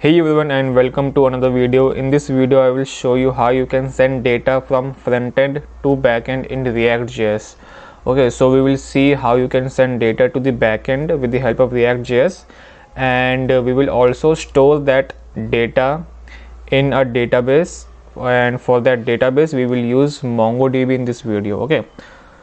Hey everyone, and welcome to another video. In this video I will show you how you can send data from frontend to backend in ReactJS. Okay, so we will see how you can send data to the backend with the help of ReactJS, and we will also store that data in a database, and for that database we will use MongoDB in this video. Okay,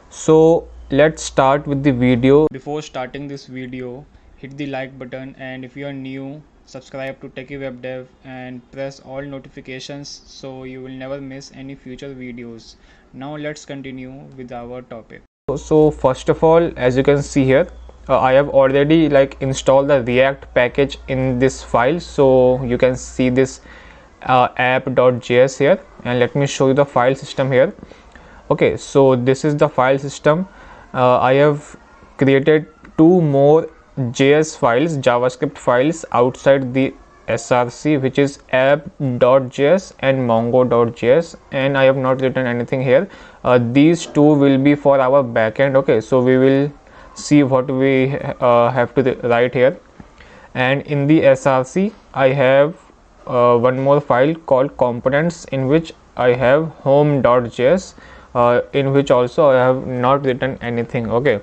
so let's start with the video. Before starting this video, hit the like button, and if you are new, subscribe to Techie Web Dev and press all notifications so you will never miss any future videos. Now let's continue with our topic. So first of all, as you can see here, I have already installed the React package in this file. So you can see this app.js here, and let me show you the file system here. Okay, so this is the file system. I have created two more JS files, JavaScript files outside the src, which is app.js and mongo.js, and I have not written anything here. These two will be for our backend. Okay, so we will see what we have to write here. And in the src I have one more file called components, in which I have home.js, in which also I have not written anything. Okay,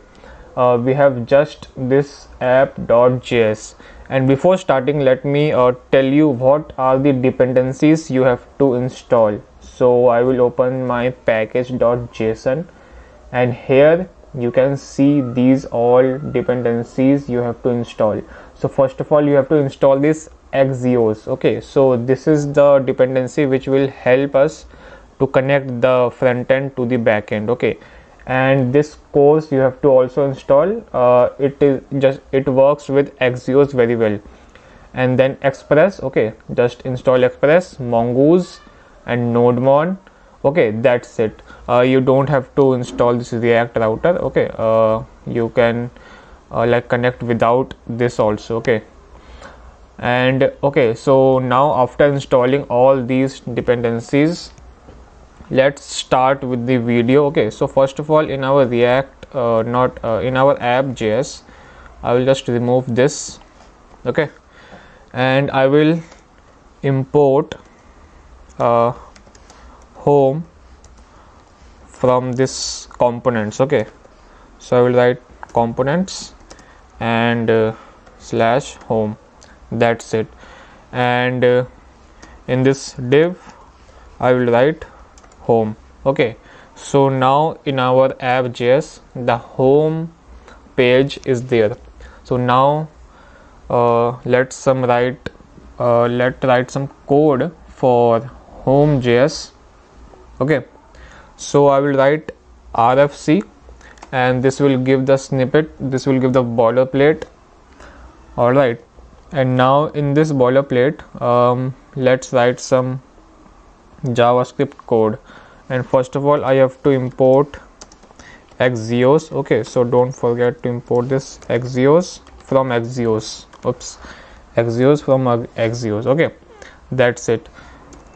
we have just this app.js. And before starting, let me tell you what are the dependencies you have to install. So I will open my package.json, and here you can see these all dependencies you have to install. So first of all, you have to install this Axios. Okay, so this is the dependency which will help us to connect the front end to the back end. Okay, and this course you have to also install. It works with Axios very well. And then Express. Okay, just install Express, Mongoose and NodeMon. Okay, that's it. You don't have to install this React router. Okay, you can connect without this also. Okay, and okay, so now after installing all these dependencies, let's start with the video. Okay, so first of all, in our React in our app.js, I will just remove this. Okay, and I will import home from this components. Okay, so I will write components and slash home. That's it. And in this div I will write home. Okay, so now in our app.js the home page is there. So now let's write some code for home.js. Okay, so I will write RFC, and this will give the snippet, this will give the boilerplate. All right, and now in this boilerplate let's write some JavaScript code. And first of all, I have to import Axios. Okay, so don't forget to import this Axios from Axios. Oops, Axios from Axios. Okay, that's it.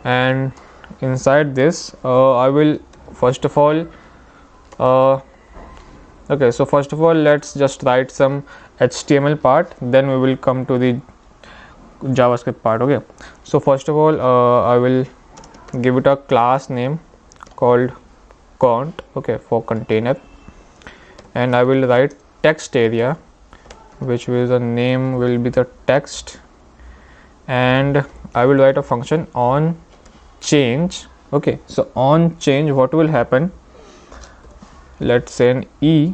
And inside this I will first of all okay, so first of all, let's just write some HTML part, then we will come to the JavaScript part. Okay, so first of all I will give it a class name called cont. Okay, for container, and I will write text area, which will the name will be the text, and I will write a function on change. Okay, so on change, what will happen, let's say an e,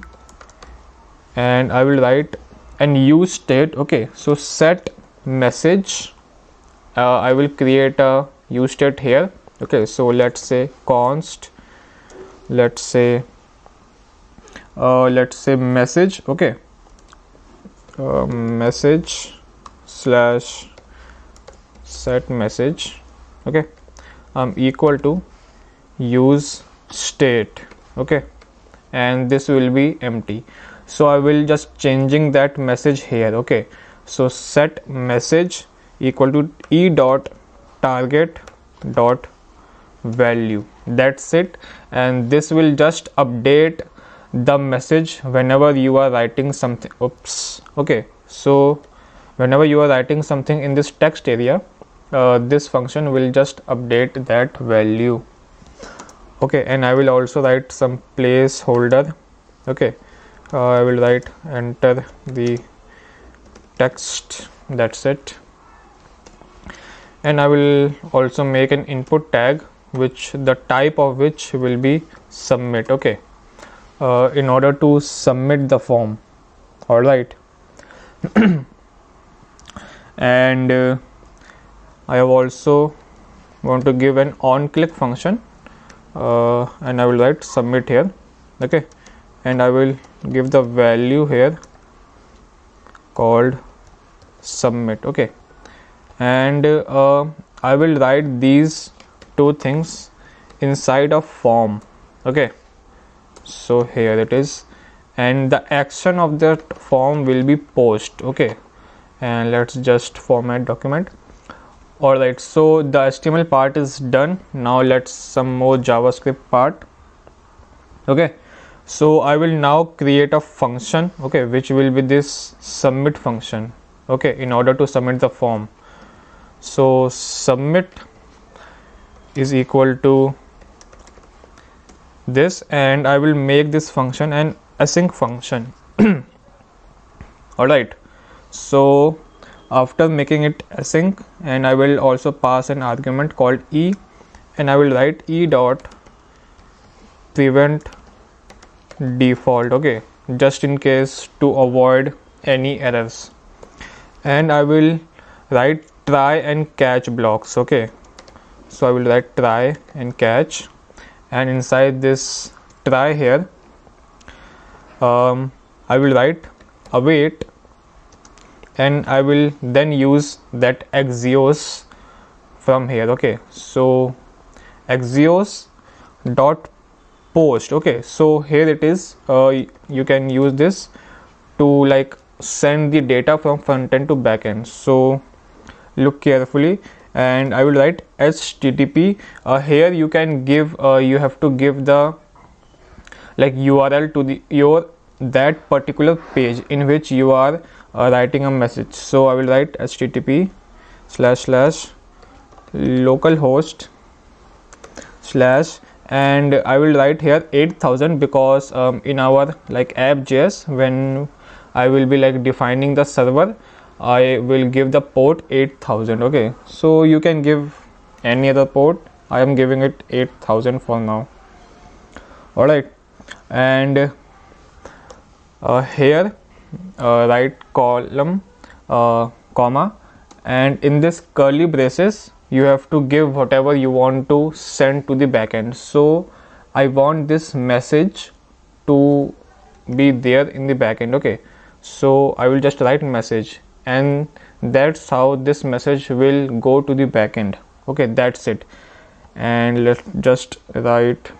and I will write an use state. Okay, so set message, I will create a use state here. Okay, so let's say const, let's say message. Okay, message slash set message. Okay, equal to use state. Okay, and this will be empty. So I will just changing that message here. Okay, so set message equal to e dot target dot value. That's it. And this will just update the message whenever you are writing something. Oops. Okay, so whenever you are writing something in this text area, this function will just update that value. Okay, and I will also write some placeholder. Okay, I will write enter the text, that's it. And I will also make an input tag which the type of which will be submit. Okay, in order to submit the form. All right. And I have also want to give an on click function, and I will write submit here. Okay, and I will give the value here called submit. Okay, and I will write these two things inside a form. Okay, so here it is, and the action of that form will be post. Okay, and let's just format document. Alright, so the HTML part is done. Now let's some more JavaScript part. Okay, so I will now create a function, okay, which will be this submit function. Okay, in order to submit the form. So submit is equal to this, and I will make this function an async function. Alright, so after making it async, and I will also pass an argument called e, and I will write e dot prevent default. Okay, just in case to avoid any errors, and I will write try and catch blocks. Okay, so I will write try and catch, and inside this try here I will write await, and I will then use that Axios from here. Okay, so Axios dot post. Okay, so here it is. You can use this to like send the data from frontend to backend. So look carefully, and I will write HTTP. Here you can give you have to give the like URL to the that particular page in which you are writing a message. So I will write http / localhost / and I will write here 8000 because in our like app.js, when I will be like defining the server, I will give the port 8000. Okay, so you can give any other port. I am giving it 8000 for now. Alright, and here write column comma, and in this curly braces you have to give whatever you want to send to the backend. So I want this message to be there in the backend. Okay, so I will just write message, and that's how this message will go to the backend. Okay, that's it. And let's just write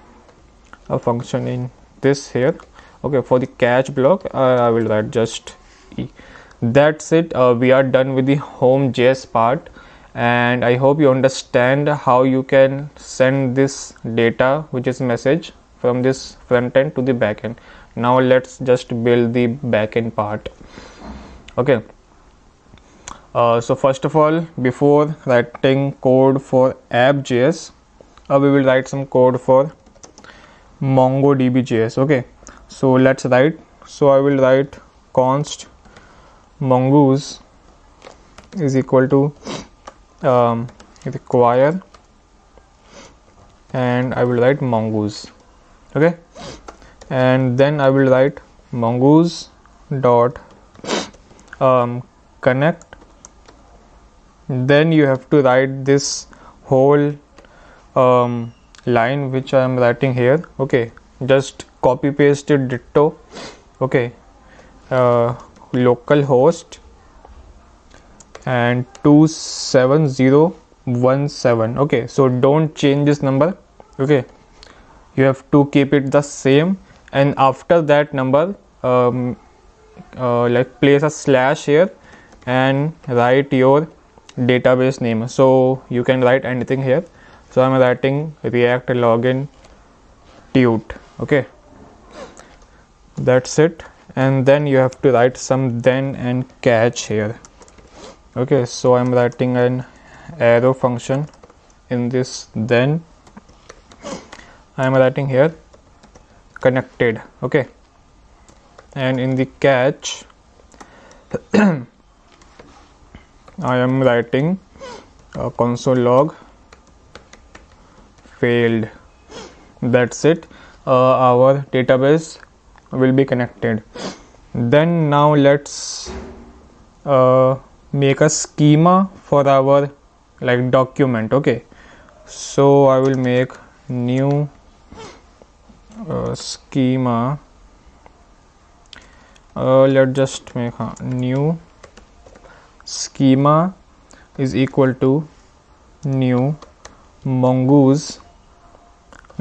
a function in this here. Okay, for the catch block I will write just e. That's it. We are done with the home.js part, and I hope you understand how you can send this data, which is message, from this front end to the backend. Now let's just build the backend part. Okay, so first of all, before writing code for app.js, we will write some code for MongoDB.js. Okay, so let's write. So I will write const mongoose is equal to require, and I will write mongoose. Okay, and then I will write mongoose dot connect. Then you have to write this whole line which I am writing here. Okay, just copy paste it ditto. Okay, localhost and 27017. Okay, so don't change this number. Okay, you have to keep it the same, and after that number like place a slash here and write your database name. So you can write anything here. So I'm writing React login tut. Okay, that's it. And then you have to write some then and catch here. Okay, so I'm writing an arrow function in this, then I am writing here connected. Okay, and in the catch I am writing console log failed. That's it. Our database will be connected. Then now let's make a schema for our like document. Okay, so I will make new schema. Let's just make a new schema is equal to new mongoose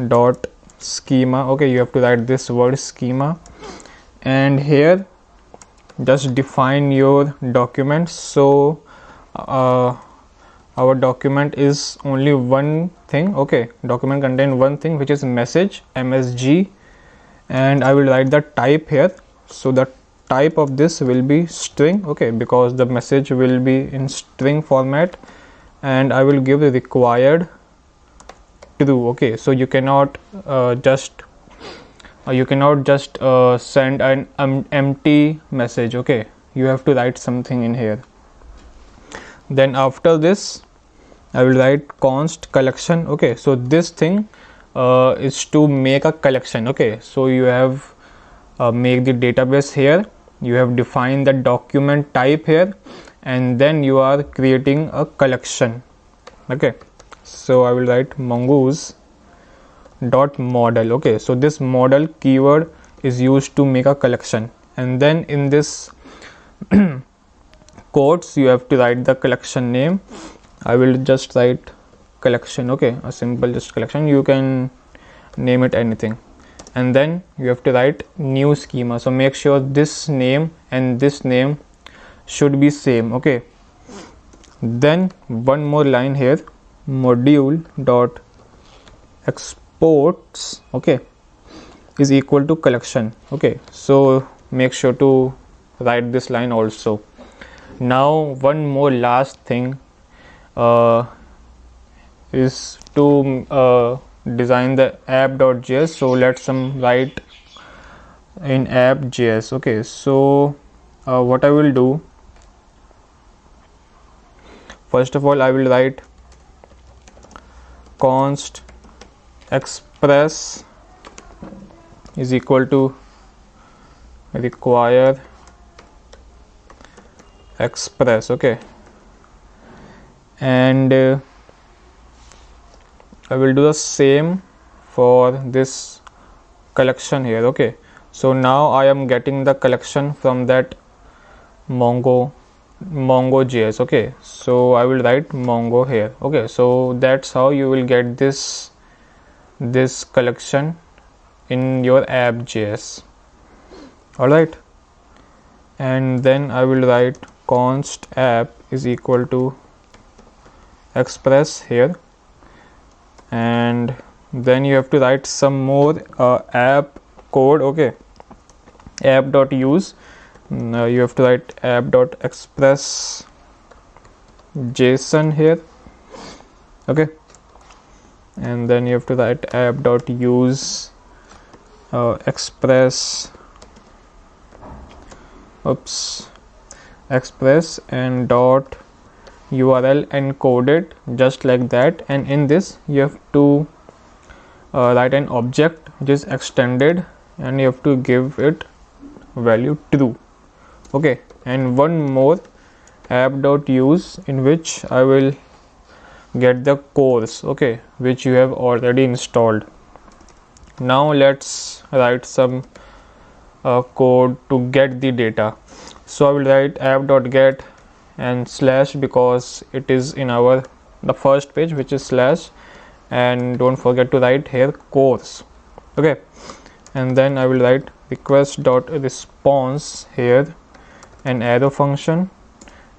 dot schema. Okay, you have to write this word schema, and here just define your document. So our document is only one thing. Okay, document contain one thing, which is message, msg, and I will write the type here. So the type of this will be string. Okay, because the message will be in string format, and I will give the required true. Okay, so you cannot just send an empty message. Okay, you have to write something in here. Then after this I will write const collection. Okay, so this thing is to make a collection. Okay, so you have make the database here, you have defined the document type here, and then you are creating a collection. Okay, so I will write mongoose dot model. Okay, so this model keyword is used to make a collection, and then in this quotes you have to write the collection name. I will just write collection. Okay, a simple just collection, you can name it anything, and then you have to write new schema. So make sure this name and this name should be same. Okay, then one more line here, module dot exports, okay, is equal to collection. Okay, so make sure to write this line also. Now one more last thing is to design the app.js. so let's write in app.js. okay, so what I will do, first of all I will write const express is equal to require express. Okay, and I will do the same for this collection here. Okay, so now I am getting the collection from that mongo.js. okay, so I will write mongo here. Okay, so that's how you will get this collection in your app.js. Alright, and then I will write const app is equal to express here, and then you have to write some more app code. Okay, app.use, you have to write app.express JSON here. Okay, and then you have to write app.use express and dot URL encoded, just like that. And in this you have to write an object which is extended, and you have to give it value true. Okay, and one more app.use in which I will get the course, okay, which you have already installed. Now let's write some code to get the data. So I will write app.get and slash, because it is in the first page, which is slash, and don't forget to write here course. Okay, and then I will write request.response here, an arrow function,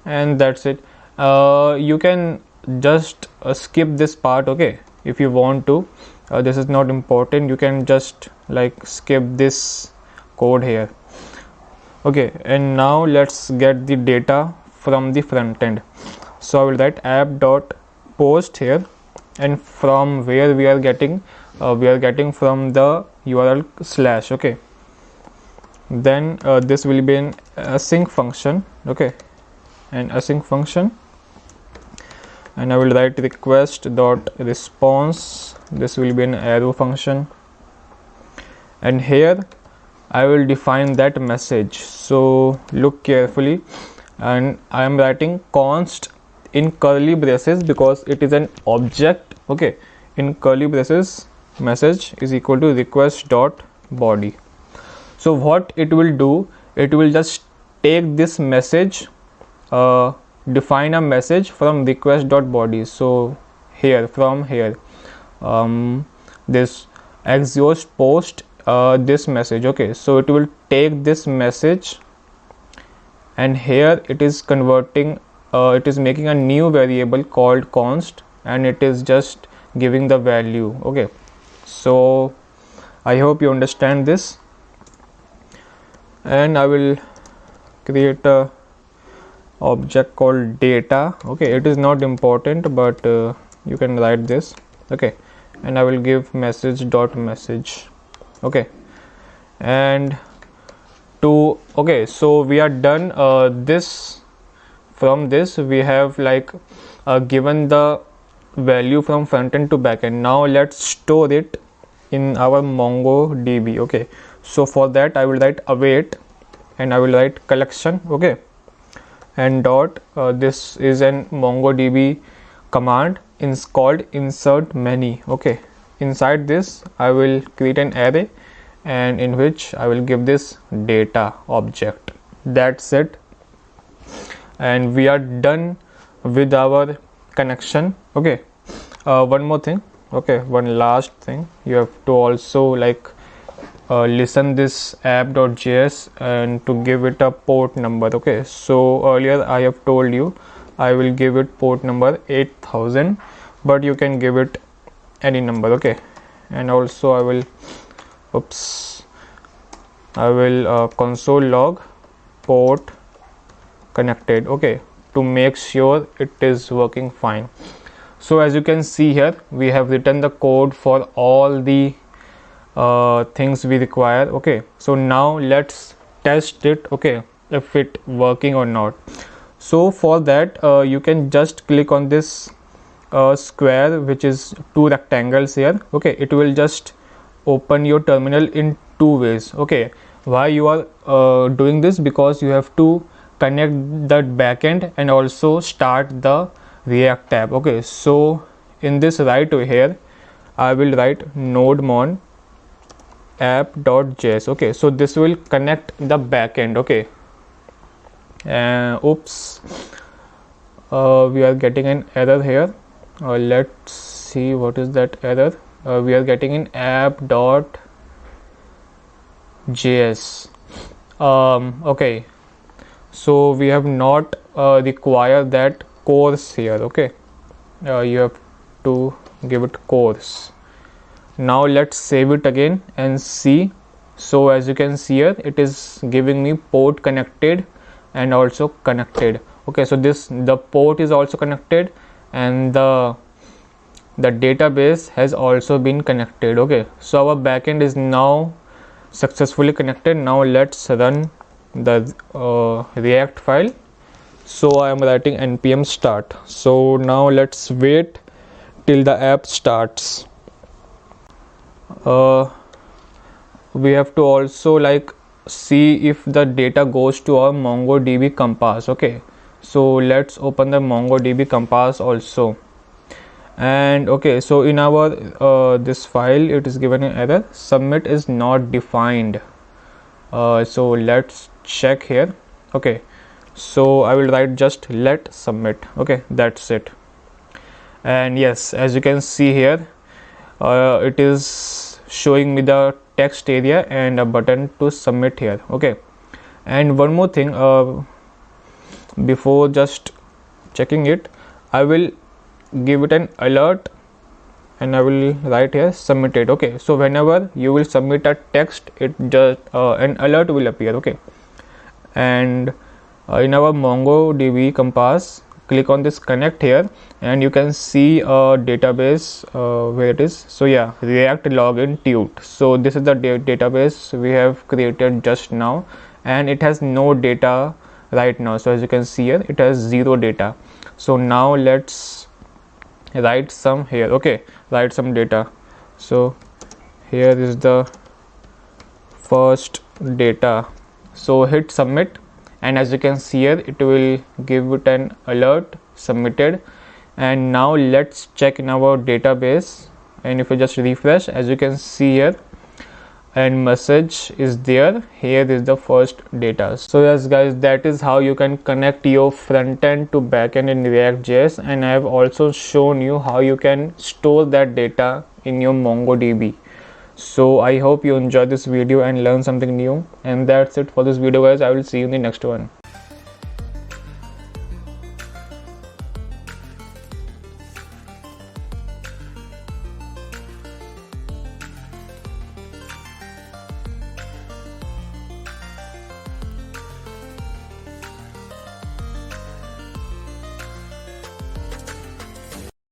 and that's it. You can just skip this part, okay, if you want to. This is not important, you can just like skip this code here. Okay, and now let's get the data from the front end. So I will write app dot post here, and from where we are getting from the URL slash. Okay, then this will be an async function. Okay, an async function, and I will write request dot response. This will be an arrow function, and here I will define that message. So look carefully, and I am writing const in curly braces because it is an object. Okay, in curly braces, message is equal to request dot body. So what it will do, it will just take this message, define a message from request dot body. So here, from here, this Axios post this message. Okay, so it will take this message, and here it is converting, it is making a new variable called const, and it is just giving the value. Okay, so I hope you understand this, and I will create a object called data. Okay, it is not important, but you can write this. Okay, and I will give message dot message. Okay, and okay, so we are done. This, from this we have like given the value from frontend to backend. Now let's store it in our MongoDB. Okay, so for that I will write await, and I will write collection. Okay, and dot this is an MongoDB command is called insert many. Okay, inside this I will create an array, and in which I will give this data object. That's it, and we are done with our connection. Okay, one more thing. Okay, one last thing, you have to also like listen this app.js and to give it a port number. Okay, so earlier I have told you I will give it port number 8000, but you can give it any number. Okay, and also I will console log port connected. Okay, to make sure it is working fine. So as you can see here, we have written the code for all the things we require. Okay, so now let's test it. Okay, if it working or not. So for that you can just click on this square, which is two rectangles here. Okay, it will just open your terminal in two ways. Okay, why you are doing this? Because you have to connect that backend and also start the React tab. Okay, so in this right way here I will write nodemon app.js. Okay, so this will connect the backend. Okay, we are getting an error here. Let's see what is that error. We are getting an app.js. Okay, so we have not required that course here. Okay, you have to give it course. Now let's save it again and see. So as you can see here, it is giving me port connected and also connected. Okay, so the port is also connected, and the database has also been connected. Okay, so our backend is now successfully connected. Now let's run the React file. So I am writing npm start. So now let's wait till the app starts. We have to also like see if the data goes to our MongoDB compass. Okay, so let's open the MongoDB compass also. And okay, so in our this file it is given an error, submit is not defined. So let's check here. Okay, so I will write just let submit. Okay, that's it. And yes, as you can see here, it is showing me the text area and a button to submit here. Okay, and one more thing, before just checking it, I will give it an alert, and I will write here submitted. Okay, so whenever you will submit a text, it just an alert will appear. Okay, and in our MongoDB compass click on this connect here, and you can see a database where it is. So yeah, React login tut. So this is the database we have created just now, and it has no data right now. So as you can see here, it has 0 data. So now let's write some here. Okay, write some data. So here is the first data. So hit submit, and as you can see here, it will give it an alert submitted. And now let's check in our database, and if you just refresh, as you can see here, and message is there. Here is the first data. So yes guys, that is how you can connect your front end to backend in React.js, and I have also shown you how you can store that data in your MongoDB. So I hope you enjoyed this video and learned something new, and that's it for this video guys. I will see you in the next one.